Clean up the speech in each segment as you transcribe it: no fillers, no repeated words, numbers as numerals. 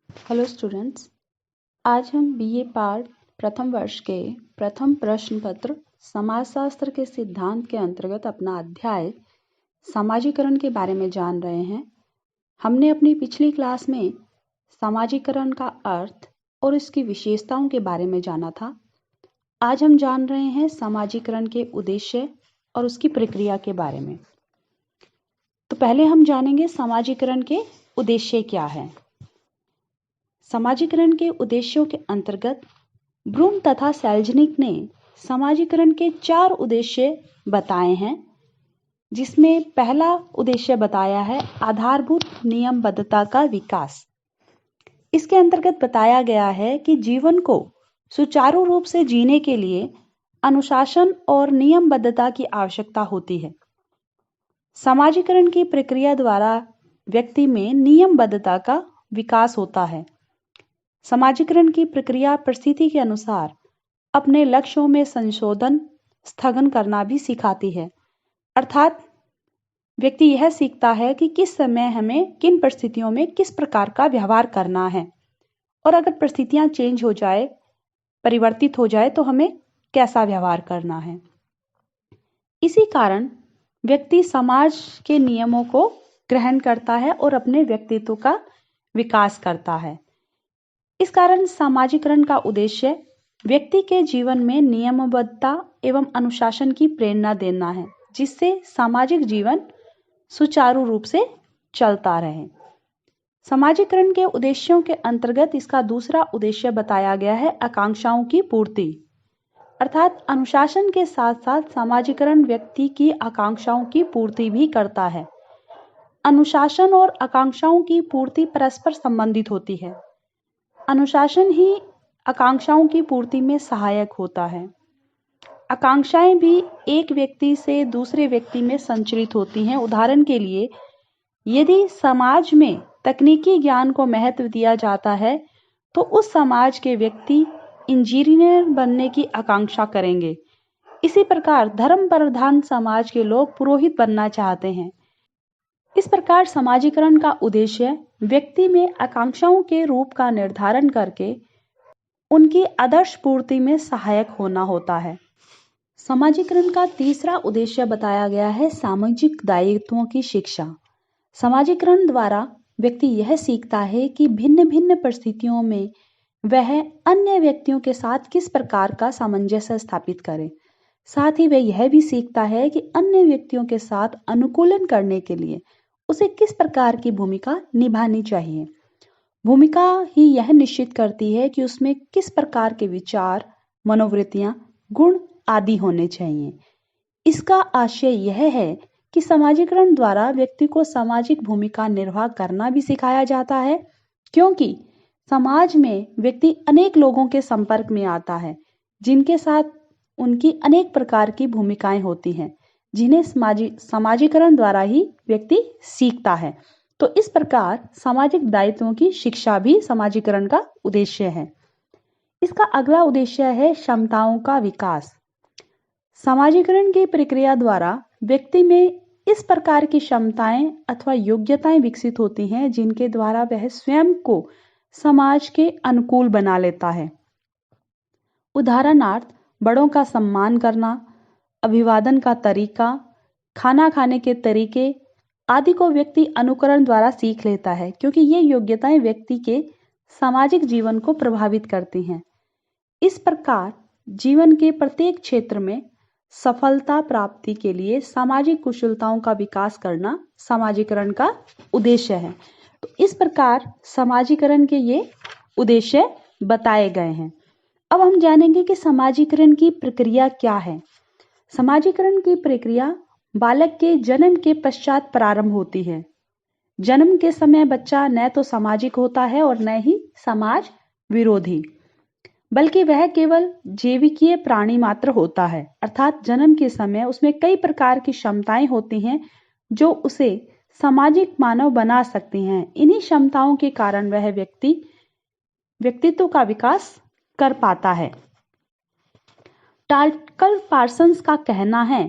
Hello students. आज हम BA part प्रथम वर्ष के प्रथम प्रश्न पत्र समाजशास्त्र के सिद्धांत के अंतर्गत अपना अध्याय समाजीकरण के बारे में जान रहे हैं। हमने अपनी पिछली क्लास में समाजीकरण का अर्थ और इसकी विशेषताओं के बारे में जाना था। आज हम जान रहे हैं समाजीकरण के उद्देश्य और उसकी प्रक्रिया के बारे में। तो पहले हम जानेंगे समाजीकरण के उद्देश्य क्या है। समाजीकरण के उद्देश्यों के अंतर्गत ब्लूम तथा सेल्जनिक ने समाजीकरण के 4 उद्देश्य बताए हैं, जिसमें पहला उद्देश्य बताया है आधारभूत नियमबद्धता का विकास। इसके अंतर्गत बताया गया है कि जीवन को सुचारू रूप से जीने के लिए अनुशासन और नियमबद्धता की आवश्यकता होती है। समाजीकरण की प्रक्रिया द्वारा व्यक्ति में नियमबद्धता का विकास होता है। समाजीकरण की प्रक्रिया परिस्थिति के अनुसार अपने लक्ष्यों में संशोधन स्थगन करना भी सिखाती है। अर्थात व्यक्ति यह सीखता है कि किस समय हमें किन परिस्थितियों में किस प्रकार का व्यवहार करना है, और अगर परिस्थितियां चेंज हो जाए, परिवर्तित हो जाए, तो हमें कैसा व्यवहार करना है। इसी कारण व्यक्ति समाज के नियमों को ग्रहण करता है और अपने व्यक्तित्व का विकास करता है। इस कारण समाजीकरण का उद्देश्य व्यक्ति के जीवन में नियमबद्धता एवं अनुशासन की प्रेरणा देना है, जिससे सामाजिक जीवन सुचारू रूप से चलता रहे। समाजीकरण के उद्देश्यों के अंतर्गत इसका दूसरा उद्देश्य बताया गया है आकांक्षाओं की पूर्ति। अर्थात अनुशासन के साथ साथ समाजीकरण व्यक्ति की आकांक्षाओं की पूर्ति भी करता है। अनुशासन और आकांक्षाओं की पूर्ति परस्पर संबंधित होती है। अनुशासन ही आकांक्षाओं की पूर्ति में सहायक होता है। आकांक्षाएं भी एक व्यक्ति से दूसरे व्यक्ति में संचरित होती हैं। उदाहरण के लिए, यदि समाज में तकनीकी ज्ञान को महत्व दिया जाता है तो उस समाज के व्यक्ति इंजीनियर बनने की आकांक्षा करेंगे। इसी प्रकार धर्म प्रधान समाज के लोग पुरोहित बनना चाहते हैं। इस प्रकार समाजीकरण का उद्देश्य व्यक्ति में आकांक्षाओं के रूप का निर्धारण करके उनकी आदर्श पूर्ति में सहायक होना होता है। समाजीकरण का तीसरा उद्देश्य बताया गया है सामाजिक दायित्वों की शिक्षा। समाजीकरण द्वारा व्यक्ति यह सीखता है कि भिन्न भिन्न परिस्थितियों में वह अन्य व्यक्तियों के साथ किस प्रकार का सामंजस्य स्थापित करे। साथ ही वह यह भी सीखता है कि अन्य व्यक्तियों के साथ अनुकूलन करने के लिए उसे किस प्रकार की भूमिका निभानी चाहिए। भूमिका ही यह निश्चित करती है कि उसमें किस प्रकार के विचार, मनोवृत्तियां, गुण आदि होने चाहिए। इसका आशय यह है कि समाजीकरण द्वारा व्यक्ति को सामाजिक भूमिका निर्वाह करना भी सिखाया जाता है, क्योंकि समाज में व्यक्ति अनेक लोगों के संपर्क में आता है, जिनके साथ उनकी अनेक प्रकार की भूमिकाएं होती हैं, जिन्हें समाजीकरण द्वारा ही व्यक्ति सीखता है। तो इस प्रकार सामाजिक दायित्वों की शिक्षा भी समाजीकरण का उद्देश्य है। इसका अगला उद्देश्य है क्षमताओं का विकास। समाजीकरण की प्रक्रिया द्वारा व्यक्ति में इस प्रकार की क्षमताएं अथवा योग्यताएं विकसित होती हैं, जिनके द्वारा वह स्वयं को समाज के अनुकूल बना लेता है। उदाहरणार्थ, बड़ों का सम्मान करना, अभिवादन का तरीका, खाना खाने के तरीके आदि को व्यक्ति अनुकरण द्वारा सीख लेता है, क्योंकि ये योग्यताएं व्यक्ति के सामाजिक जीवन को प्रभावित करती हैं। इस प्रकार जीवन के प्रत्येक क्षेत्र में सफलता प्राप्ति के लिए सामाजिक कुशलताओं का विकास करना समाजीकरण का उद्देश्य है। तो इस प्रकार समाजीकरण के ये उद्देश्य बताए गए हैं। अब हम जानेंगे कि समाजीकरण की प्रक्रिया क्या है। समाजीकरण की प्रक्रिया बालक के जन्म के पश्चात प्रारंभ होती है। जन्म के समय बच्चा न तो सामाजिक होता है और न ही समाज विरोधी, बल्कि वह केवल जैविकीय प्राणी मात्र होता है। अर्थात जन्म के समय उसमें कई प्रकार की क्षमताएं होती हैं जो उसे सामाजिक मानव बना सकती हैं। इन्हीं क्षमताओं के कारण वह व्यक्तित्व का विकास कर पाता है। टार्कल पार्सन्स का कहना है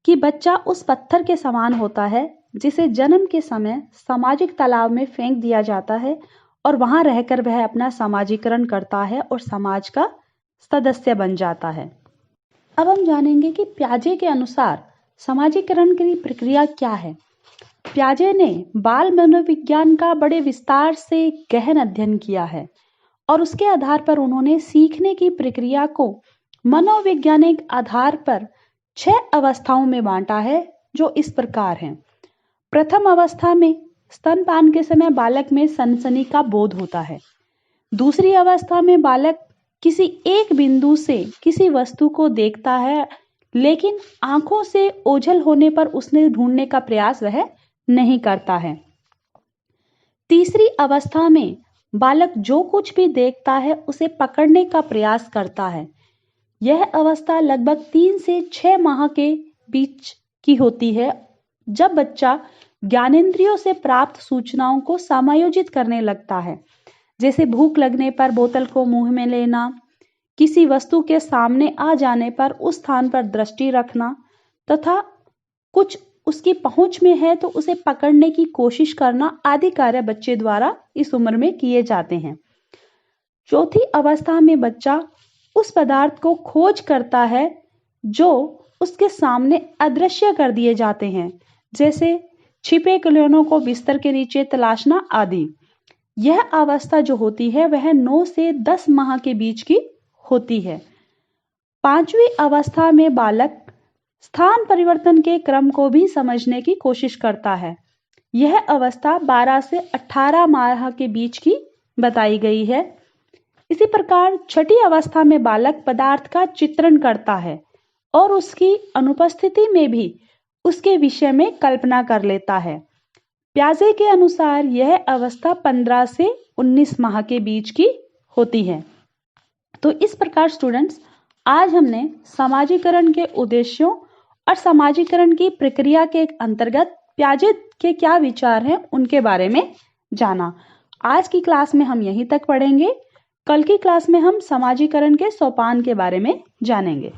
कि बच्चा उस पत्थर के समान होता है जिसे जन्म के समय सामाजिक तालाब में फेंक दिया जाता है और वहां रहकर वह अपना समाजीकरण करता है और समाज का सदस्य बन जाता है। अब हम जानेंगे कि प्याजे के अनुसार समाजीकरण की प्रक्रिया क्या है। प्याजे ने बाल मनोविज्ञान का बड़े विस्तार से गहन अध्ययन किया है और उसके आधार पर उन्होंने सीखने की प्रक्रिया को मनोवैज्ञानिक आधार पर 6 अवस्थाओं में बांटा है, जो इस प्रकार हैं। प्रथम अवस्था में स्तनपान के समय बालक में सनसनी का बोध होता है। दूसरी अवस्था में बालक किसी एक बिंदु से किसी वस्तु को देखता है, लेकिन आंखों से ओझल होने पर उसने ढूंढने का प्रयास वह नहीं करता है। तीसरी अवस्था में बालक जो कुछ भी देखता है उसे पकड़ने का प्रयास करता है। यह अवस्था लगभग 3 से 6 माह के बीच की होती है, जब बच्चा ज्ञानेंद्रियों से प्राप्त सूचनाओं को समायोजित करने लगता है, जैसे भूख लगने पर बोतल को मुंह में लेना, किसी वस्तु के सामने आ जाने पर उस स्थान पर दृष्टि रखना तथा कुछ उसकी पहुंच में है तो उसे पकड़ने की कोशिश करना आदि कार्य बच्चे द्वारा इस उम्र में किए जाते हैं। चौथी अवस्था में बच्चा उस पदार्थ को खोज करता है जो उसके सामने अदृश्य कर दिए जाते हैं, जैसे छिपे खिलौनों को बिस्तर के नीचे तलाशना आदि। यह अवस्था जो होती है वह 9 से 10 माह के बीच की होती है। पांचवी अवस्था में बालक स्थान परिवर्तन के क्रम को भी समझने की कोशिश करता है। यह अवस्था 12 से 18 माह के बीच की बताई गई है। इसी प्रकार छठी अवस्था में बालक पदार्थ का चित्रण करता है और उसकी अनुपस्थिति में भी उसके विषय में कल्पना कर लेता है। प्याजे के अनुसार यह अवस्था 15 से 19 माह के बीच की होती है। तो इस प्रकार स्टूडेंट्स, आज हमने समाजीकरण के उद्देश्यों और समाजीकरण की प्रक्रिया के अंतर्गत प्याजे के क्या विचार हैं उनके बारे में जाना। आज की क्लास में हम यहीं तक पढ़ेंगे। कल की क्लास में हम समाजीकरण के सोपान के बारे में जानेंगे।